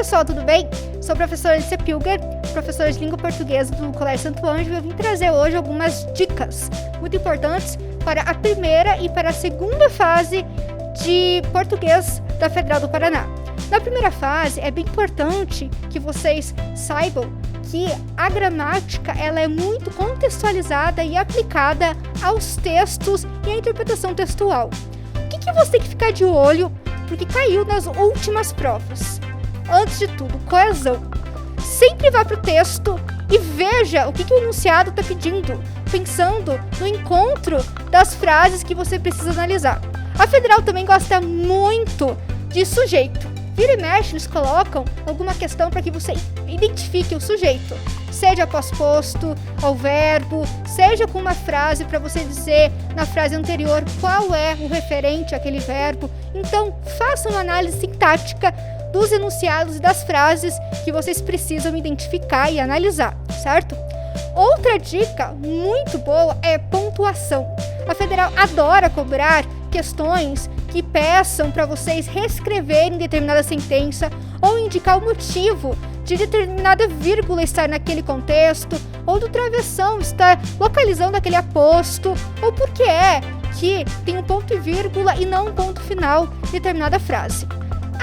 pessoal, tudo bem? Sou a professora Alicia Pilger, professora de língua portuguesa do Colégio Santo Ângelo, e eu vim trazer hoje algumas dicas muito importantes para a primeira e para a segunda fase de português da Federal do Paraná. Na primeira fase, é bem importante que vocês saibam que a gramática ela é muito contextualizada e aplicada aos textos e à interpretação textual. O que você tem que ficar de olho, porque caiu nas últimas provas? Antes de tudo, coesão. Sempre vá para o texto e veja o que o enunciado está pedindo, pensando no encontro das frases que você precisa analisar. A Federal também gosta muito de sujeito. Vira e mexe, eles colocam alguma questão para que você identifique o sujeito. Seja após posto, ao verbo, seja com uma frase para você dizer na frase anterior qual é o referente àquele verbo. Então, faça uma análise sintática dos enunciados e das frases que vocês precisam identificar e analisar, certo? Outra dica muito boa é pontuação. A Federal adora cobrar questões que peçam para vocês reescreverem determinada sentença ou indicar o motivo de determinada vírgula estar naquele contexto, ou do travessão estar localizando aquele aposto, ou porque é que tem um ponto e vírgula e não um ponto final em determinada frase.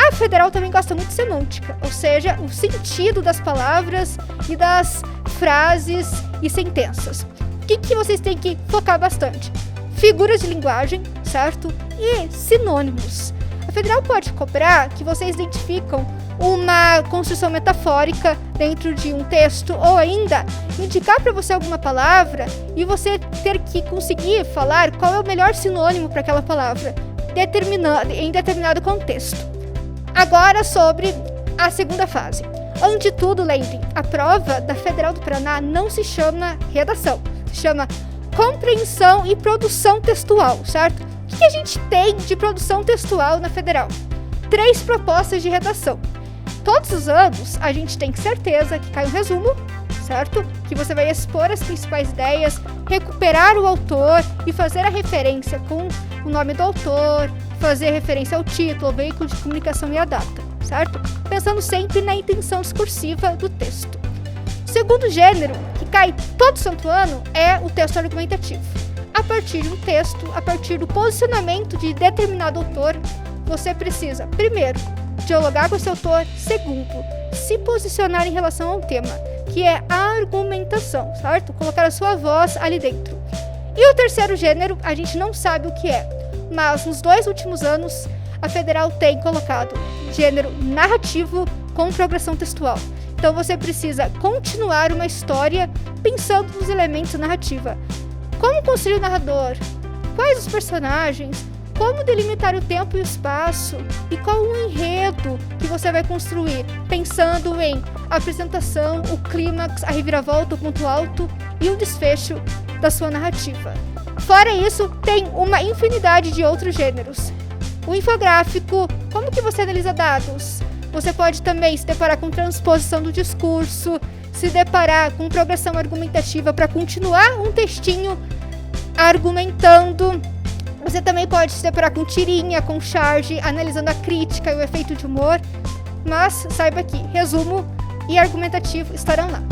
A Federal também gosta muito de semântica, ou seja, o sentido das palavras e das frases e sentenças. O que vocês têm que focar bastante? Figuras de linguagem, certo? E sinônimos. A Federal pode cobrar que vocês identificam uma construção metafórica dentro de um texto, ou ainda indicar para você alguma palavra e você ter que conseguir falar qual é o melhor sinônimo para aquela palavra em determinado contexto. Agora sobre a segunda fase. Antes de tudo, lembrem, a prova da Federal do Paraná não se chama redação, se chama compreensão e produção textual, certo? O que a gente tem de produção textual na Federal? 3 propostas de redação. Todos os anos a gente tem certeza que cai um resumo, certo? Que você vai expor as principais ideias, recuperar o autor e fazer a referência com o nome do autor, fazer referência ao título, ao veículo de comunicação e a data, certo? Pensando sempre na intenção discursiva do texto. O segundo gênero, que cai todo santo ano, é o texto argumentativo. A partir de um texto, a partir do posicionamento de determinado autor, você precisa, primeiro, dialogar com esse autor, segundo, se posicionar em relação ao tema, que é a argumentação, certo? Colocar a sua voz ali dentro. E o terceiro gênero, a gente não sabe o que é, mas nos 2 últimos anos, a Federal tem colocado gênero narrativo com progressão textual. Então você precisa continuar uma história pensando nos elementos da narrativa. Como construir o narrador? Quais os personagens? Como delimitar o tempo e o espaço? E qual o enredo que você vai construir? Pensando em apresentação, o clímax, a reviravolta, o ponto alto e o desfecho da sua narrativa. Fora isso, tem uma infinidade de outros gêneros. O infográfico, como que você analisa dados? Você pode também se deparar com transposição do discurso, se deparar com progressão argumentativa para continuar um textinho argumentando. Você também pode se deparar com tirinha, com charge, analisando a crítica e o efeito de humor. Mas saiba que resumo e argumentativo estarão lá.